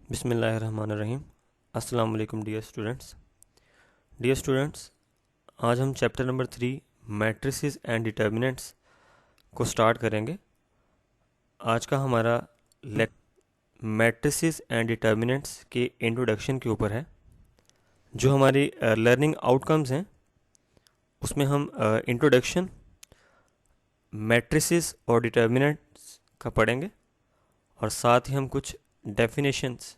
बिस्मिल्लाहिर्रहमानिर्रहीम। अस्सलाम वालेकुम डियर स्टूडेंट्स, आज हम chapter number 3 matrices and determinants को स्टार्ट करेंगे। आज का हमारा मैट्रिसेस एंड डिटर्मिनेंट्स के इंट्रोडक्शन के ऊपर है। जो हमारी लर्निंग आउटकम्स हैं उसमें हम इंट्रोडक्शन, मैट्रिसेस और डिटर्मिनेंट्स का पढ़ेंगे और साथ ही हम कुछ डेफिनेशंस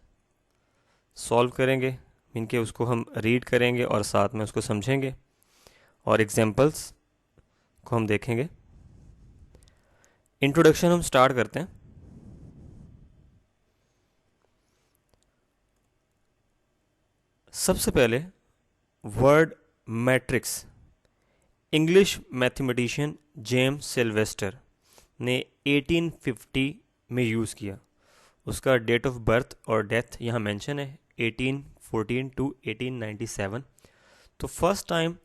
सॉल्व करेंगे, इनके उसको हम रीड करेंगे और साथ में उसको समझेंगे और एग्जांपल्स को हम देखेंगे। इंट्रोडक्शन हम स्टार्ट करते हैं। सबसे पहले word matrix English mathematician James Sylvester ने 1850 में यूज़ किया। उसका डेट ऑफ बर्थ और डेथ यहाँ मेंशन है, 1814 टू 1897। तो first time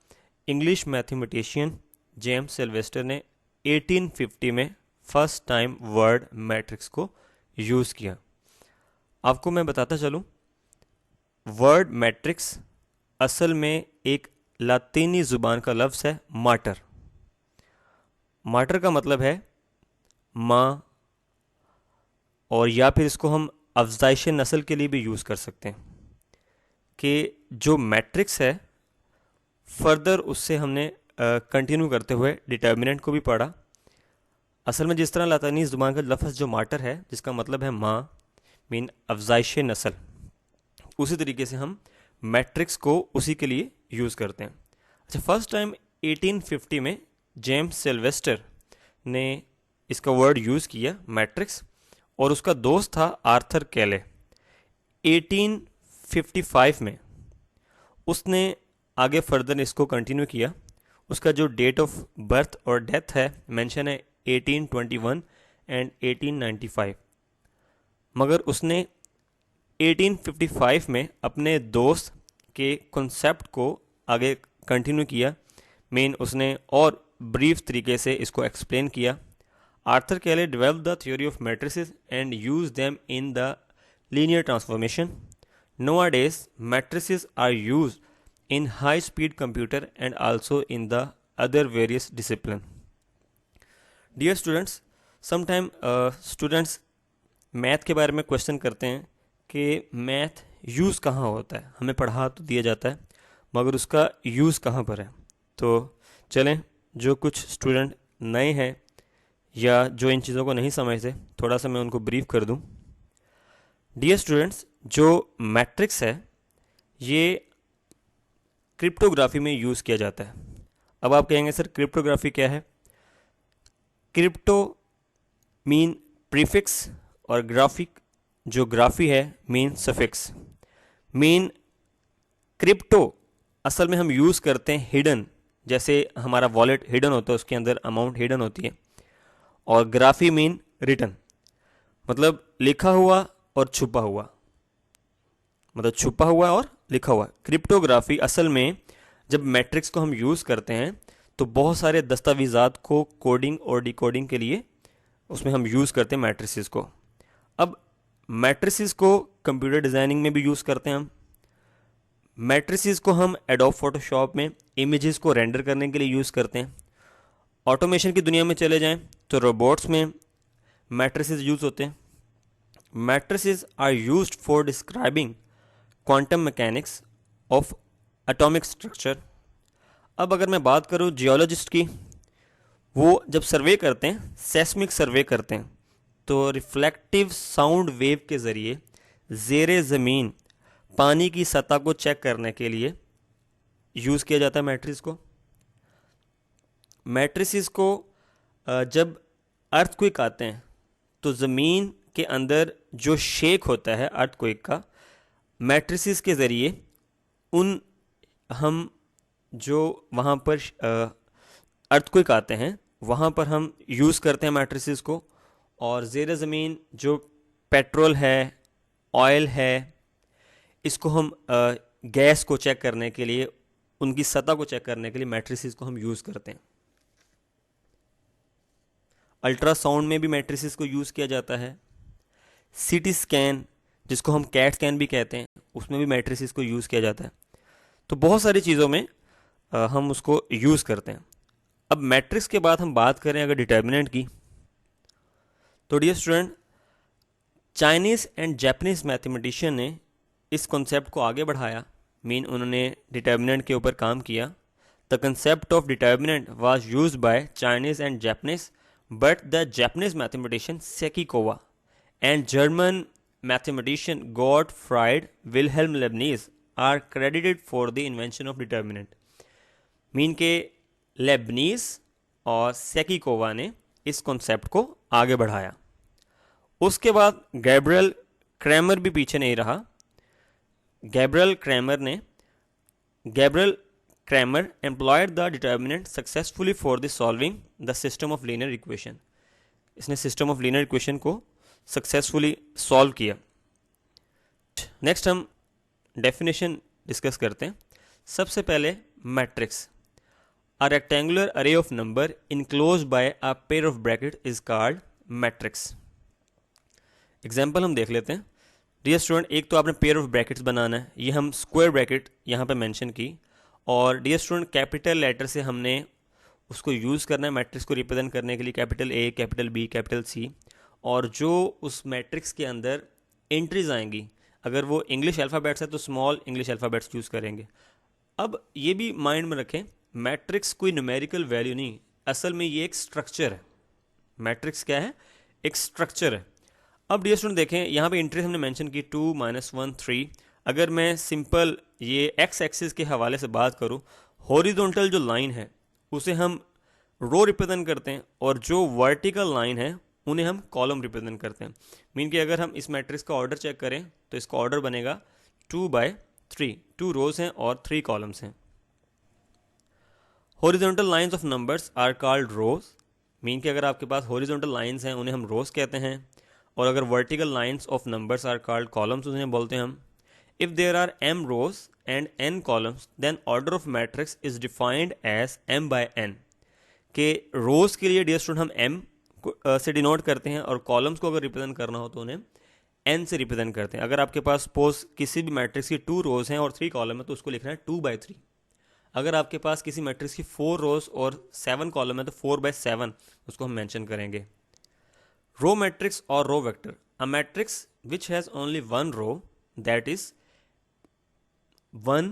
English mathematician James Sylvester ने 1850 में फर्स्ट टाइम वर्ड मैट्रिक्स को यूज़ किया। आपको मैं बताता चलूँ, वर्ड मैट्रिक्स असल में एक लातीनी ज़ुबान का लफ्ज़ है माटर। माटर का मतलब है माँ, और या फिर इसको हम अफजाइश नस्ल के लिए भी यूज़ कर सकते हैं कि जो मैट्रिक्स है फर्दर उससे हमने कंटिन्यू करते हुए डिटर्मिनेंट को भी पढ़ा। असल में जिस तरह लातीनी ज़ुबान का लफ्ज़ जो माटर है जिसका मतलब है माँ मीन अफजाइश नस्ल, उसी तरीके से हम मैट्रिक्स को उसी के लिए यूज़ करते हैं। अच्छा, फर्स्ट टाइम 1850 में जेम्स सिल्वेस्टर ने इसका वर्ड यूज़ किया मैट्रिक्स, और उसका दोस्त था आर्थर कैले। 1855 में उसने आगे फर्दर इसको कंटिन्यू किया। उसका जो डेट ऑफ बर्थ और डेथ है मेंशन है 1821 एंड 1895। मगर उसने 1855 में अपने दोस्त के कॉन्सेप्ट को आगे कंटिन्यू किया। मेन उसने और ब्रीफ तरीके से इसको एक्सप्लेन किया। Arthur Cayley developed the theory of matrices and used them in the linear transformation. Nowadays, matrices are used in high-speed computer and also in the other various discipline. Dear students, sometime students math के बारे में question करते हैं कि math use कहाँ होता है। हमें पढ़ा तो दिया जाता है मगर उसका यूज़ कहाँ पर है। तो चलें, जो कुछ स्टूडेंट नए हैं या जो इन चीज़ों को नहीं समझते, थोड़ा सा मैं उनको ब्रीफ कर दूं। डियर स्टूडेंट्स, जो मैट्रिक्स है ये क्रिप्टोग्राफी में यूज़ किया जाता है। अब आप कहेंगे सर क्रिप्टोग्राफी क्या है? क्रिप्टो मीन प्रीफिक्स और ग्राफिक, जो ग्राफी है मीन सफिक्स। मीन क्रिप्टो असल में हम यूज़ करते हैं हिडन, जैसे हमारा वॉलेट हिडन होता है, उसके अंदर अमाउंट हिडन होती है। और ग्राफी मीन रिटन, मतलब लिखा हुआ और छुपा हुआ, मतलब छुपा हुआ और लिखा हुआ। क्रिप्टोग्राफी असल में जब मैट्रिक्स को हम यूज़ करते हैं तो बहुत सारे दस्तावेज़ात को कोडिंग और डिकोडिंग के लिए उसमें हम यूज़ करते हैं मैट्रिसेस को। अब मैट्रिसेस को कंप्यूटर डिज़ाइनिंग में भी यूज़ करते हैं हम। मैट्रिसेस को हम एडोब फोटोशॉप में इमेजेस को रेंडर करने के लिए यूज़ करते हैं। ऑटोमेशन की दुनिया में चले जाएं तो रोबोट्स में मैट्रिसेस यूज़ होते हैं। Matrices are used for describing quantum mechanics of atomic structure. अब अगर मैं बात करूं जियोलॉजिस्ट की, वो जब सर्वे करते हैं, सेस्मिक सर्वे करते हैं, तो रिफ्लेक्टिव साउंड वेव के ज़रिए ज़ेरे ज़मीन पानी की सतह को चेक करने के लिए यूज़ किया जाता है मैट्रिस को। मैट्रिसेस को जब अर्थक्वेक आते हैं तो ज़मीन के अंदर जो शेक होता है अर्थक्वेक का, मैट्रिसेस के ज़रिए उन हम जो वहाँ पर अर्थक्वेक आते हैं वहाँ पर हम यूज़ करते हैं मैट्रिसेस को। और ज़ेर ज़मीन जो पेट्रोल है, ऑयल है, इसको हम गैस को चेक करने के लिए, उनकी सतह को चेक करने के लिए मैट्रिसेस को हम यूज़ करते हैं। अल्ट्रासाउंड में भी मैट्रिसेस को यूज़ किया जाता है। सीटी स्कैन जिसको हम कैट स्कैन भी कहते हैं, उसमें भी मैट्रिसेस को यूज़ किया जाता है। तो बहुत सारी चीज़ों में हम उसको यूज़ करते हैं। अब मैट्रिक्स के बाद हम बात करें अगर डिटर्मिनेंट की, तो dear student, Chinese and Japanese mathematician ने इस कॉन्सेप्ट को आगे बढ़ाया, मीन उन्होंने डिटर्मिनेंट के ऊपर काम किया। The concept of determinant was used by Chinese and Japanese, but the Japanese mathematician Seki Kowa and German mathematician Gottfried Wilhelm Leibniz are credited for the invention of determinant. Mean के Lebanese और सेकिकोवा ने इस concept को आगे बढ़ाया। उसके बाद Gabriel Cramer भी पीछे नहीं रहा। Gabriel Cramer employed the determinant successfully for the solving the system of linear equation. इसने सिस्टम ऑफ लीनियर इक्वेशन को सक्सेसफुली सॉल्व किया। नेक्स्ट हम डेफिनेशन डिस्कस करते हैं। सबसे पहले मैट्रिक्स, अ रेक्टेंगुलर अरे of number enclosed bye a pair of bracket is called matrix. Example हम देख लेते हैं। डियर स्टूडेंट, एक तो आपने पेयर ऑफ ब्रैकेट्स बनाना है, ये हम स्क्वायर ब्रैकेट यहाँ पे मेंशन की, और डियर स्टूडेंट कैपिटल लेटर से हमने उसको यूज़ करना है मैट्रिक्स को रिप्रेजेंट करने के लिए, capital A, capital B, capital C, और जो उस मैट्रिक्स के अंदर एंट्रीज आएंगी, अगर वो इंग्लिश अल्फ़ाबेट्स है तो स्मॉल इंग्लिश अल्फ़ाबेट्स यूज़ करेंगे। अब ये भी माइंड में रखें, मैट्रिक्स कोई न्यूमेरिकल वैल्यू नहीं, असल में ये एक स्ट्रक्चर है। मैट्रिक्स क्या है? एक स्ट्रक्चर है। अब डियर स्टूडेंट देखें, यहाँ पे एंट्रीज हमने मेंशन की 2, -1, 3। अगर मैं सिंपल ये एक्स एक्सिस के हवाले से बात करूँ, हॉरिजॉन्टल जो लाइन है उसे हम रो रिप्रेजेंट करते हैं, और जो वर्टिकल लाइन है उन्हें हम कॉलम रिप्रेजेंट करते हैं। मीन कि अगर हम इस मैट्रिक्स का ऑर्डर चेक करें तो इसका ऑर्डर बनेगा 2/3, 2 रोज हैं और 3 कॉलम्स हैं। Horizontal lines of numbers are called rows. Mean कि अगर आपके पास हॉरिजॉन्टल लाइंस हैं उन्हें हम रोज कहते हैं, और अगर vertical lines of numbers are called columns उन्हें बोलते हैं हम। If there are m rows and n columns then order of matrix is defined as m/n। के रोज के लिए डियर स्टूडेंट हम m से डिनोट करते हैं, और कॉलम्स को अगर रिप्रेजेंट करना हो तो उन्हें n से रिप्रेजेंट करते हैं। अगर आपके पास सपोज किसी भी मैट्रिक्स की 2 रोज हैं और 3 कॉलम है तो उसको लिखना है 2/3। अगर आपके पास किसी मैट्रिक्स की 4 रोज और 7 कॉलम है तो 4/7 उसको हम मेंशन करेंगे। रो मैट्रिक्स और row vector, a matrix which has only one row that is 1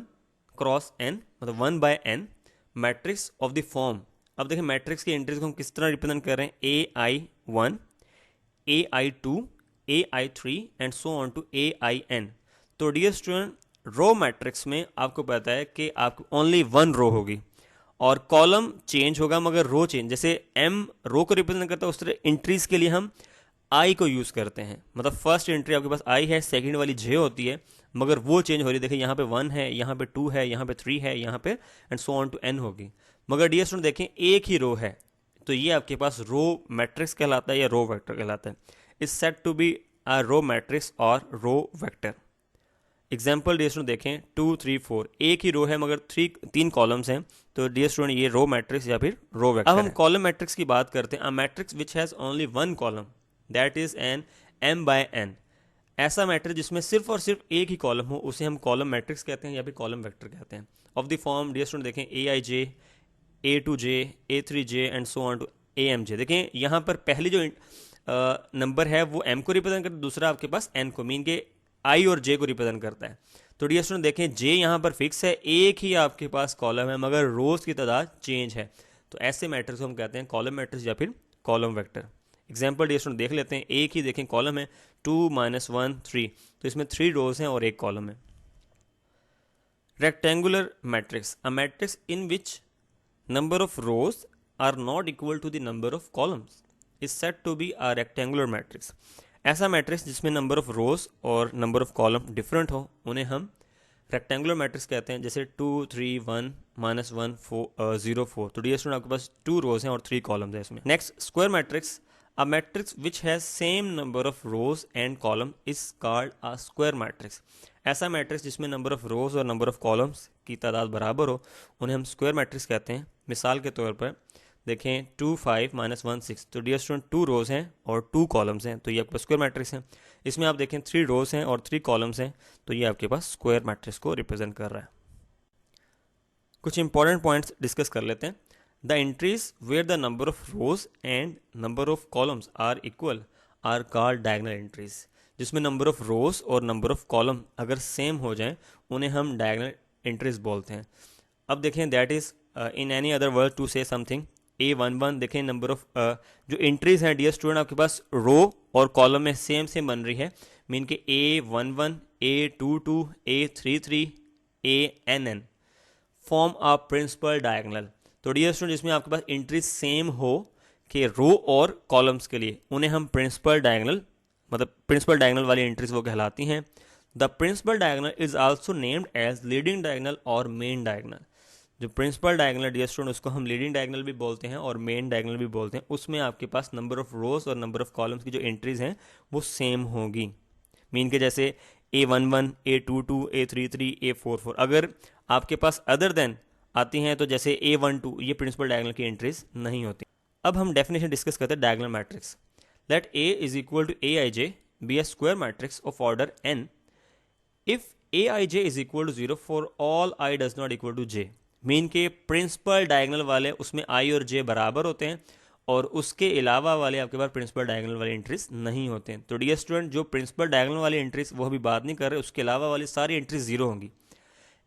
cross n, मतलब 1/n matrix of the form. अब देखिए मैट्रिक्स की एंट्रीज को हम किस तरह रिप्रेजेंट कर रहे हैं, AI1, AI2, AI3 and so on to AIN। तो डियर स्टूडेंट, रो मैट्रिक्स में आपको पता है कि आपको ओनली 1 रो होगी, और कॉलम चेंज होगा मगर रो चेंज। जैसे M रो को रिप्रेजेंट करता है, उस तरह एंट्रीज के लिए हम I को यूज़ करते हैं। मतलब फर्स्ट एंट्री आपके पास I है, सेकंड वाली J होती है, मगर वो चेंज हो रही है। देखिए यहाँ पे 1 है, यहाँ पे 2 है, यहाँ पे 3 है, यहाँ पे and so on to n होगी। मगर डियर स्टूडेंट देखें, एक ही रो है, तो ये आपके पास रो मैट्रिक्स कहलाता है या रो वेक्टर कहलाता है। Is set to be a row matrix और row vector. Example dear student देखें, 2, 3, 4, एक ही रो है मगर 3 कॉलम्स हैं, तो डियर स्टूडेंट ये रो मैट्रिक्स या फिर रो वेक्टर। अब हम कॉलम मैट्रिक्स की बात करते हैं। अ matrix which has only 1 column that is an m/n। ऐसा मैट्रिक्स जिसमें सिर्फ और सिर्फ एक ही कॉलम हो उसे हम कॉलम मैट्रिक्स कहते हैं या फिर कॉलम वेक्टर कहते हैं। Of the form dear student देखें, AIJ, A2J, A3J and so on to AMJ। देखें यहाँ पर पहली जो नंबर है वो m को रिप्रेजेंट करता है, दूसरा आपके पास n को, मीन के I और J को रिप्रेजेंट करता है। तो डियर स्टूडेंट देखें, J यहाँ पर फिक्स है, एक ही आपके पास कॉलम है मगर रोज की तादाद चेंज है, तो ऐसे मैट्रिक्स को हम कहते हैं कॉलम मैट्रिक्स या फिर column vector. Example dear student देख लेते हैं, एक ही देखें कॉलम है 2, -1, 3, तो इसमें 3 रोज हैं और एक कॉलम है। Rectangular matrix, a matrix in which number of rows are not equal to the number of columns is said to be a rectangular matrix। ऐसा मैट्रिक्स जिसमें नंबर ऑफ रोज और नंबर ऑफ कॉलम डिफरेंट हो उन्हें हम rectangular matrix कहते हैं। जैसे 2, 3, 1, -1, 4, 0, 4। तो डियर स्टूडेंट आपके पास 2 रोज हैं और 3 कॉलम्स हैं इसमें। Next, square matrix, a matrix which has same number of rows and column is called a square matrix. ऐसा मैट्रिक्स जिसमें नंबर ऑफ रोज और नंबर ऑफ कॉलम्स की तादाद बराबर हो उन्हें हम स्क्वायर मैट्रिक्स कहते हैं। मिसाल के तौर पर देखें 2 5 -1 6, तो डियर स्टूडेंट 2 रोज हैं और 2 कॉलम्स हैं, तो ये आपके पास स्क्वायर मैट्रिक्स है। इसमें आप देखें 3 रोज हैं और 3 कॉलम्स हैं, तो ये आपके पास स्क्वायर मैट्रिक्स को रिप्रेजेंट कर रहा है। कुछ इंपॉर्टेंट पॉइंट्स डिस्कस कर लेते हैं। The entries where the number of rows and number of columns are equal are called diagonal entries. जिसमें नंबर ऑफ रोज और नंबर ऑफ कॉलम अगर सेम हो जाएं उन्हें हम डायगोनल एंट्रीज बोलते हैं। अब देखें that is in any other word to say something A11, देखें नंबर ऑफ जो एंट्रीज हैं डियर स्टूडेंट आपके पास रो और कॉलम में सेम सेम बन रही है, मीन के A11 A22 A33 ANN form a principal diagonal. तो डियर स्टूडेंट जिसमें आपके पास एंट्रीज सेम हो कि रो और कॉलम्स के लिए उन्हें हम प्रिंसिपल डायगोनल मतलब प्रिंसिपल डायगोनल वाली एंट्रीज वो कहलाती हैं। The principal diagonal is also named as leading diagonal और मेन डायगोनल। जो प्रिंसिपल डायगोनल डियर स्टूडेंट उसको हम लीडिंग डायगोनल भी बोलते हैं और मेन डायगोनल भी बोलते हैं। उसमें आपके पास नंबर ऑफ रोज और नंबर ऑफ कॉलम्स की जो एंट्रीज हैं वो सेम होगी, मीन के जैसे A11 A22 A33 A44। अगर आपके पास अदर देन आती हैं तो जैसे A12 ये प्रिंसिपल डायगोनल की एंट्रीज नहीं होती। अब हम डेफिनेशन डिस्कस करते हैं diagonal matrix. Let A is equal to Aij be a square matrix of order n if Aij is equal to 0 for all i does not equal to j। Mean के principal diagonal वाले उसमें i और j बराबर होते हैं और उसके अलावा वाले आपके पास प्रिंसिपल डायगोनल वाले एंट्रीज नहीं होते हैं। तो डियर स्टूडेंट जो प्रिंसिपल डायगोनल वाली एंट्रीज वो अभी बात नहीं कर रहे, उसके अलावा वाली सारी एंट्रीज जीरो होंगी।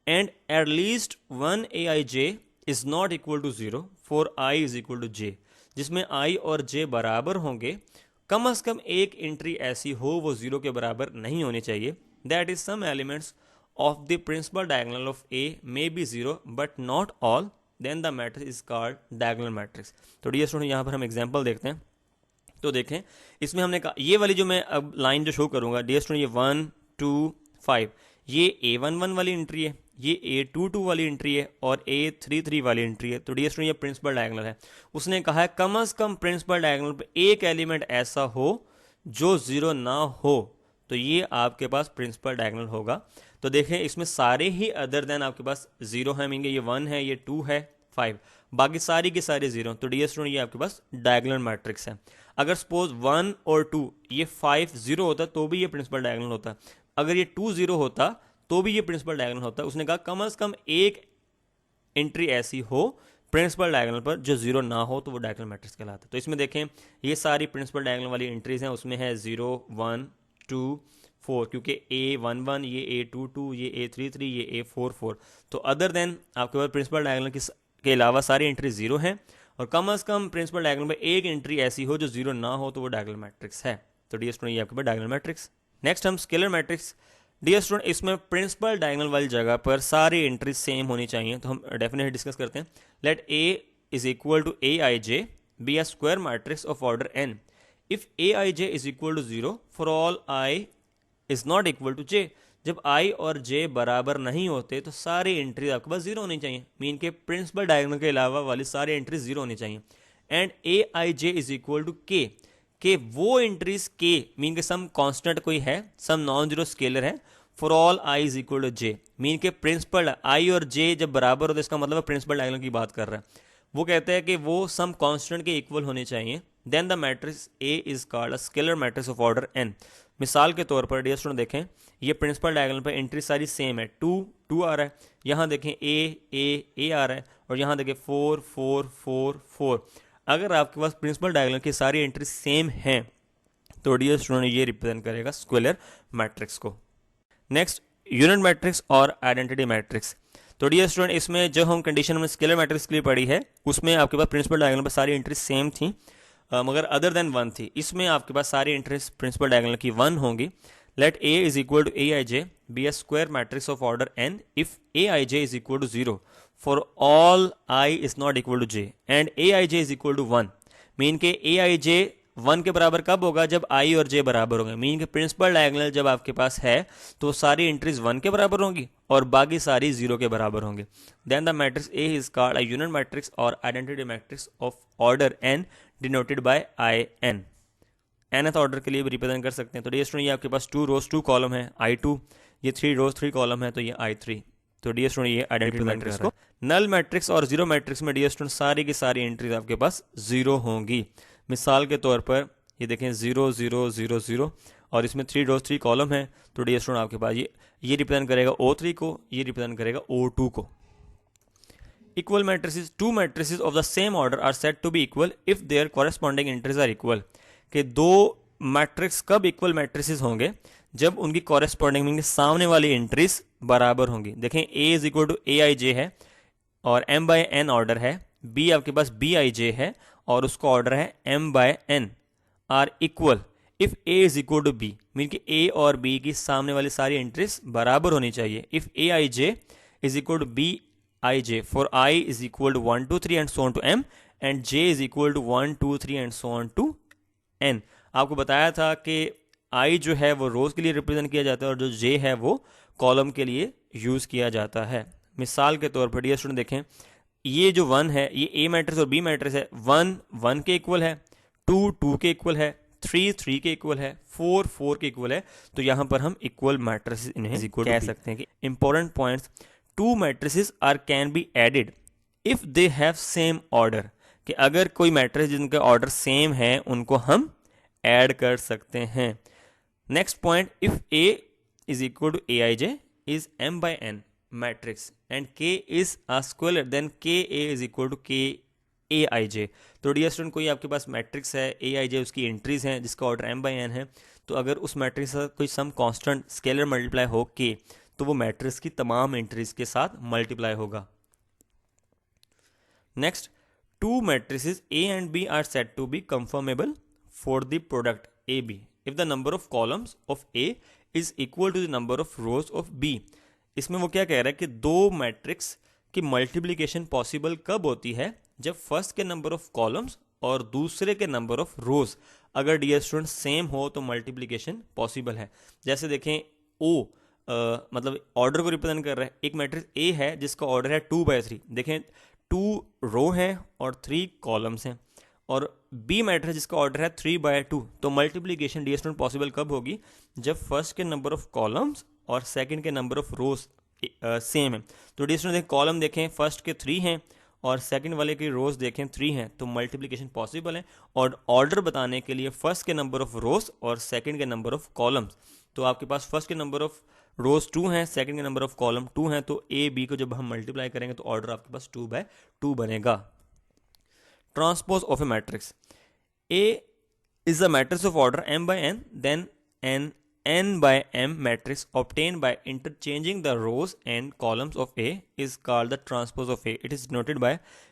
And at least one Aij is not equal to 0 for i is equal to j, जिसमें i और j बराबर होंगे। कम से कम एक एंट्री ऐसी हो वो 0 के बराबर नहीं होनी चाहिए। That is some elements of the principal diagonal of A may be 0 but not all, then the matrix is called diagonal matrix। तो डियर स्टूडेंट यहाँ पर हम एग्जांपल देखते हैं। तो देखें इसमें हमने कहा ये वाली जो मैं अब लाइन जो शो करूंगा डियर स्टूडेंट, ये 1 2 5 ये A11 वाली एंट्री है, ये A22 वाली एंट्री है और A33 वाली एंट्री है। तो डियर स्टूडेंट ये प्रिंसिपल डायगोनल है। उसने कहा है कम से कम प्रिंसिपल डायगोनल पे एक एलिमेंट ऐसा हो जो 0 ना हो, तो ये आपके पास प्रिंसिपल डायगोनल होगा। तो देखें इसमें सारे ही अदर देन आपके पास 0 है, मीन ये 1 है, ये 2 है, 5, बाकी सारी के सारे 0। तो डियर स्टूडेंट ये आपके पास डायगोनल मैट्रिक्स है। अगर सपोज 1 और 2 ये 5 0 होता तो भी ये प्रिंसिपल डायगोनल होता, अगर ये 2 0 होता तो भी ये प्रिंसिपल डायगोनल होता। उसने कहा कम से कम एक एंट्री ऐसी हो प्रिंसिपल डायगोनल पर जो 0 ना हो तो वो डायगोनल मैट्रिक्स कहलाता है। तो इसमें देखें ये सारी प्रिंसिपल डायगोनल वाली एंट्रीज हैं, उसमें है 0 1 2 4, क्योंकि A11 ये A22 ये A33 ये A44। तो अदर देन आपके पास प्रिंसिपल डायगोनल के अलावा सारी एंट्री 0 हैं और कम से कम प्रिंसिपल डायगोनल में एक एंट्री ऐसी हो जो 0 ना हो तो वो डायगोनल मैट्रिक्स है। तो डियर स्टूडेंट ये आपके पास डायगोनल मैट्रिक्स। नेक्स्ट हम स्केलर मैट्रिक्स। डियर स्टूडेंट इसमें प्रिंसिपल डायगोनल वाली जगह पर सारी एंट्रीज सेम होनी चाहिए, तो हम डेफिनेटली डिस्कस करते हैं। Let A is equal to Aij be a square matrix of order n if Aij is equal to 0 for all i is not equal to j। जब i और j बराबर नहीं होते तो सारी एंट्री आपके पास 0 होनी चाहिए, मीन के प्रिंसिपल डायगोनल के अलावा वाली सारी एंट्रीज 0 होनी चाहिए। And Aij is equal to k, के वो एंट्रीज k मीन के सम कांस्टेंट कोई है, सम नॉन जीरो स्केलर है, for all i is equal to j। Mean के प्रिंसिपल i और j जब बराबर होते इसका मतलब प्रिंसिपल डायगोनल की बात कर रहा है। वो कहते हैं कि वो सम कांस्टेंट के इक्वल होने चाहिए, then the matrix A is called a scalar matrix of order n। मिसाल के तौर पर डियर स्टूडेंट देखें ये प्रिंसिपल डायगोनल पर एंट्री सारी सेम है, 2 2 आ रहा है, यहाँ देखें A आ रहा है और यहाँ देखें 4 4 4 4। अगर आपके पास प्रिंसिपल डायगोनल की सारी एंट्री सेम हैं तो डियर स्टूडेंट ये रिप्रेजेंट करेगा स्केलर मैट्रिक्स को। नेक्स्ट यूनिट मैट्रिक्स और आइडेंटिटी मैट्रिक्स। तो डियर स्टूडेंट इसमें जो हम कंडीशन में स्केलर मैट्रिक्स के लिए पढ़ी है उसमें आपके पास प्रिंसिपल डायगोनल पर सारी एंट्री सेम थी, मगर अदर देन 1 थी। इसमें आपके पास सारी एंट्रीज प्रिंसिपल डायगोनल की 1 होंगी। Let A is equal to Aij be a square matrix of order n if Aij is equal to 0 for all i is not equal to j and Aij is equal to 1। Mean के Aij 1 के बराबर कब होगा, जब i और j बराबर होंगे। Mean के प्रिंसिपल डायगोनल जब आपके पास है तो सारी एंट्रीज 1 के बराबर होंगी और बाकी सारी 0 के बराबर होंगे। Then the matrix A is called a unit matrix और identity matrix of order n denoted by in। nth order के लिए भी रिप्रेजेंट कर सकते हैं। तो डियर स्टूडेंट ये आपके पास 2 रोज 2 कॉलम है I2, ये 3 रोज 3 कॉलम है तो ये I3। तो डियर स्टूडेंट ये आइडेंटिटी मैट्रिक्स को नल मैट्रिक्स और जीरो मैट्रिक्स में डियर स्टूडेंट सारी की सारी एंट्रीज आपके पास जीरो होंगी। मिसाल के तौर पर ये देखें 0 0 0 0 और इसमें 3 रोज 3 कॉलम है, तो डियर स्टूडेंट आपके पास ये रिप्रेजेंट करेगा O3 को, ये रिप्रेजेंट करेगा O2 को। Equal matrices, two matrices of the same order are said to be equal if their corresponding entries are equal. कि दो मैट्रिक्स कब इक्वल मैट्रिसेस होंगे? जब उनकी कॉरेस्पॉन्डिंग मीनिंग सामने वाली एंट्रीज बराबर होंगी। देखें A is equal to AIJ है और M/N ऑर्डर है, B आपके पास BIJ है और उसका ऑर्डर है M/N are equal if A is equal to B, mean कि A और B की सामने वाली सारी एंट्रीज बराबर होनी चाहिए। If AIJ is equal to BIJ for I is equal to 1 2 3 and so on to M and J is equal to 1 2 3 and so on to N। आपको बताया था कि I जो है वो रोज के लिए रिप्रेजेंट किया जाता है और जो J है वो कॉलम के लिए यूज किया जाता है। मिसाल के तौर पर डियर स्टूडेंट देखें, ये जो 1 है ये A मैट्रिक्स और B मैट्रिक्स है। 1 1 के इक्वल है, 2 2 के इक्वल है, 3 3 के इक्वल है, 4 4 के इक्वल है। तो यहाँ पर हम इक्वल मैट्रिसेस इन्हें कह सकते हैं कि important points, two matrices are can be added if they have same order. कि अगर कोई मैट्रिक्स जिनका ऑर्डर सेम है उनको हम ऐड कर सकते हैं। Next point, if A is equal to AIJ is M/N matrix and K is a square then KA is equal to KAIJ। तो डियर स्टूडेंट कोई आपके पास मैट्रिक्स है, AIJ उसकी एंट्रीज हैं जिसका ऑर्डर M/N है, तो अगर उस मैट्रिक्स का कोई सम कांस्टेंट स्केलर मल्टीप्लाई हो K, तो वो मैट्रिक्स की तमाम एंट्रीज के साथ मल्टीप्लाई होगा। Next, to matrices A and B are said to be conformable for the product AB if the number of columns of A is equal to the number of rows of B। इसमें वो क्या कह रहा है कि दो matrix की multiplication possible कब होती है? जब फर्स्ट के नंबर ऑफ कॉलम्स और दूसरे के नंबर ऑफ रोज अगर डियर स्टूडेंट सेम हो तो मल्टीप्लिकेशन पॉसिबल है। जैसे देखें O मतलब ऑर्डर को रिप्रेजेंट कर रहा है। एक मैट्रिक्स A है जिसका ऑर्डर है 2/3, देखें 2 रो हैं और 3 कॉलम्स हैं, और B मैट्रिक्स जिसका ऑर्डर है 3/2। तो मल्टीप्लिकेशन डियर स्टूडेंट पॉसिबल कब होगी? जब फर्स्ट के नंबर ऑफ कॉलम्स और सेकंड के नंबर ऑफ रोज सेम है। तो डियर स्टूडेंट कॉलम देखें, फर्स्ट के 3 हैं और सेकंड वाले की रोज देखें 3 हैं, तो मल्टीप्लिकेशन पॉसिबल है। और ऑर्डर बताने के लिए फर्स्ट के नंबर ऑफ रोज और सेकंड के नंबर ऑफ कॉलम्स, तो आपके पास फर्स्ट के नंबर ऑफ रोज 2 हैं, सेकंड के नंबर ऑफ कॉलम 2 हैं, तो A B को जब हम मल्टीप्लाई करेंगे तो ऑर्डर आपके पास 2/2 बनेगा। Transpose of A matrix, A is a matrix of order M/N, then an N/M matrix obtained by interchanging the rows and columns of A is called the transpose of A. It is denoted by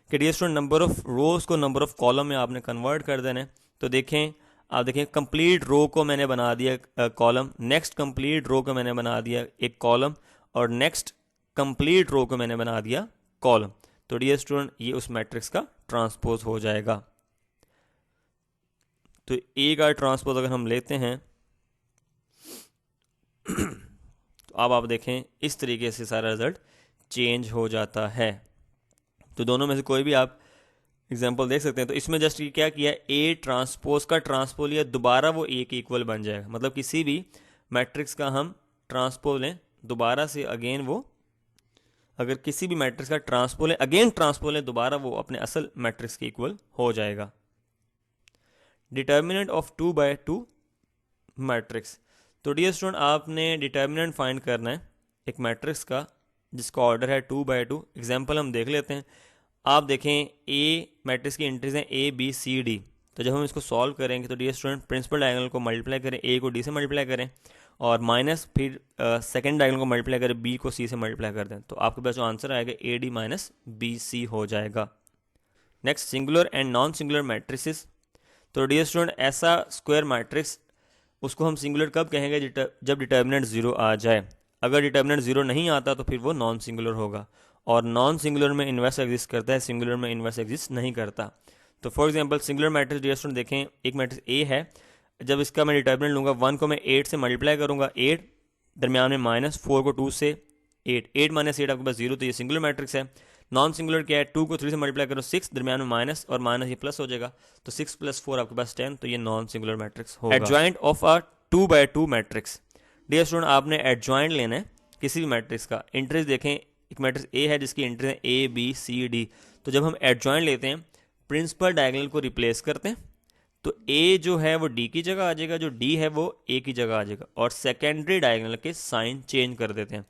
कि dear student number of rows को number of column में आपने convert कर देना है। तो देखें, आप देखें कंप्लीट रो को मैंने बना दिया कॉलम, नेक्स्ट कंप्लीट रो को मैंने बना दिया एक कॉलम, और नेक्स्ट कंप्लीट रो को मैंने बना दिया कॉलम। तो डियर स्टूडेंट ये उस मैट्रिक्स का ट्रांसपोज हो जाएगा। तो A का ट्रांसपोज अगर हम लेते हैं तो अब आप देखें इस तरीके से सारा रिजल्ट चेंज हो जाता है। तो दोनों में से कोई भी आप एग्जाम्पल देख सकते हैं। तो इसमें जस्ट क्या किया, A ट्रांसपोज का ट्रांसपोज लिया, दोबारा वो A के इक्वल बन जाएगा। मतलब किसी भी मैट्रिक्स का हम ट्रांसपोज लें दोबारा से, अगेन वो अगर किसी भी मैट्रिक्स का ट्रांसपोज लें अगेन ट्रांसपोज लें दोबारा वो अपने असल मैट्रिक्स के इक्वल हो जाएगा। डिटर्मिनेंट ऑफ 2/2 मैट्रिक्स, तो डियर स्टूडेंट आपने डिटर्मिनेंट फाइंड करना है एक मैट्रिक्स का जिसका ऑर्डर है 2/2। एग्जाम्पल हम देख लेते हैं। आप देखें A मैट्रिक्स की एंट्रीज हैं A B C D। तो जब हम इसको सॉल्व करेंगे तो डियर स्टूडेंट प्रिंसिपल डायगोनल को मल्टीप्लाई करें, A को D से मल्टीप्लाई करें, और माइनस फिर सेकंड डायगोनल को मल्टीप्लाई करें, B को C से मल्टीप्लाई कर दें, तो आपके पास जो आंसर आएगा AD माइनस BC हो जाएगा। Next, singular and non singular matrices. तो डियर स्टूडेंट ऐसा स्क्वायर मैट्रिक्स उसको हम सिंगुलर कब कहेंगे? जब डिटर्मिनेंट 0 आ जाए। अगर डिटर्मिनेंट 0 नहीं आता तो फिर वो नॉन सिंगुलर होगा, और नॉन सिंगुलर में इन्वर्स एग्जिस्ट करता है, सिंगुलर में इन्वर्स एग्जिस्ट नहीं करता। तो for example singular matrix dear student देखें, एक मैट्रिक्स A है, जब इसका मैं डिटर्मिनेंट लूँगा 1 को मैं 8 से मल्टीप्लाई करूँगा, 8 दरमियान में माइनस, 4 को 2 से 8 माइनस 8 आपके पास 0, तो ये सिंगुलर मैट्रिक्स है। नॉन सिंगुलर क्या है? 2 को 3 से मल्टीप्लाई करो 6, दरमियान में माइनस और माइनस ये प्लस हो जाएगा, तो 6 + 4 आपके पास 10, तो ये नॉन सिंगुलर मैट्रिक्स होगा। Adjoint of a 2/2 matrix, dear student आपने एडजॉइंट लेना है किसी भी मैट्रिक्स का। एंट्रीज देखें एक मैट्रिक्स ए है जिसकी एंट्री है ए बी सी डी, तो जब हम एडजॉइंट लेते हैं प्रिंसिपल डायगोनल को रिप्लेस करते हैं तो ए जो है वो डी की जगह आ जाएगा, जो डी है वो ए की जगह आ जाएगा, और सेकेंडरी डायगोनल के साइन चेंज कर देते हैं,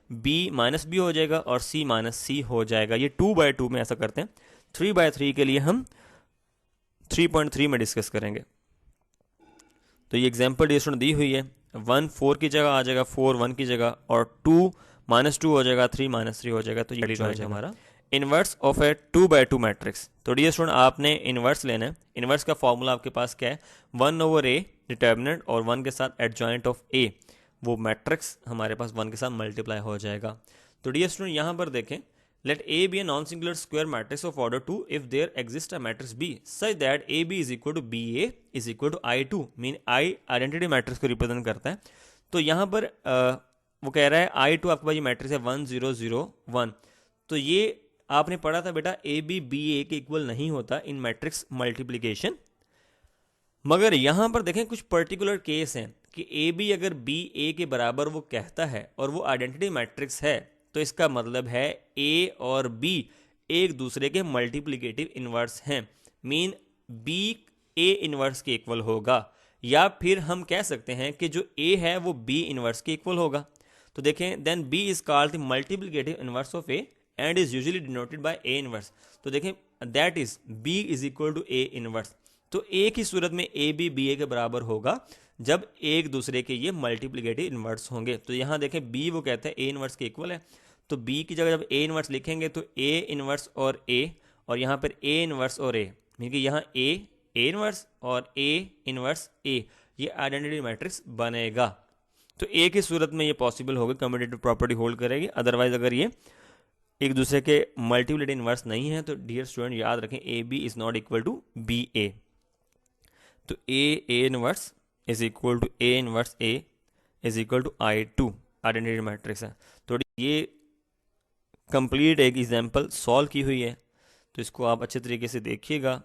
बी माइनस बी हो जाएगा और सी माइनस सी हो जाएगा। ये 2/2 में ऐसा करते हैं। 3/3 के लिए हम 3.3 में डिस्कस करेंगे। तो ये एग्जाम्पल डिस्ट्रीब्यूशन दी हुई है, 1 4 की जगह आ जाएगा, 4 1 की जगह, और 2 -2 हो जाएगा, 3 -3 हो जाएगा। तो ये हो जाएगा हमारा इनवर्स ऑफ ए 2/2 मैट्रिक्स। तो डियर स्टूडेंट आपने इनवर्स लेना है। इनवर्स का फॉर्मूला आपके पास क्या है, 1/a डिटर्मिनेंट और 1 के साथ एडजॉइंट ऑफ a, वो मैट्रिक्स हमारे पास 1 के साथ मल्टीप्लाई हो जाएगा। तो डियर स्टूडेंट यहाँ पर देखें, let A be a non-singular square matrix of order 2 if there exists a matrix B such that AB is equal to BA is equal to I2, mean I identity matrix को represent करता है। तो यहाँ पर वो कह रहा है I2 आपके पास ये मैट्रिक्स है 1 0 0 1। तो ये आपने पढ़ा था बेटा AB BA के इक्वल नहीं होता इन मैट्रिक्स मल्टीप्लीकेशन, मगर यहाँ पर देखें कुछ पर्टिकुलर केस हैं कि AB अगर BA के बराबर वो कहता है और वो आइडेंटिटी मैट्रिक्स है, तो इसका मतलब है A और B एक दूसरे के मल्टीप्लिकेटिव इन्वर्स हैं, मीन B A इन्वर्स के इक्वल होगा, या फिर हम कह सकते हैं कि जो A है वो B इन्वर्स के इक्वल होगा। तो देखें then B is called the multiplicative inverse of A and is usually denoted by A inverse. तो देखें that is B is equal to A inverse. तो एक ही सूरत में ए बी बी ए के बराबर होगा जब एक दूसरे के ये मल्टीप्लिकेटिव इन्वर्स होंगे। तो यहाँ देखें बी वो कहता है ए इन्वर्स के इक्वल है, तो बी की जगह जब ए इन्वर्स लिखेंगे तो ए इन्वर्स और ए, और यहाँ पर ए इन्वर्स और ए, मीन कि यहाँ ए इन्वर्स और ए इन्वर्स ए, ये आइडेंटिटी मैट्रिक्स बनेगा। तो एक ही सूरत में ये पॉसिबल होगा, कम्यूटेटिव प्रॉपर्टी होल्ड करेगी। अदरवाइज अगर ये एक दूसरे के मल्टीप्लिकेटिव इन्वर्स नहीं है तो डियर स्टूडेंट याद रखें A B is not equal to B A. तो A inverse is equal to A inverse A is equal to I2 identity matrix है। तो ये कंप्लीट एक एग्जांपल सॉल्व की हुई है, तो इसको आप अच्छे तरीके से देखिएगा।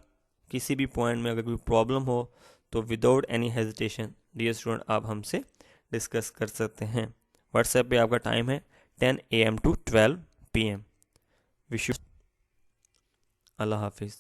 किसी भी पॉइंट में अगर कोई प्रॉब्लम हो तो without any hesitation dear student आप हमसे डिस्कस कर सकते हैं। व्हाट्सएप पे आपका टाइम है 10 AM to 12 PM। Wish you अल्लाह हाफिज़।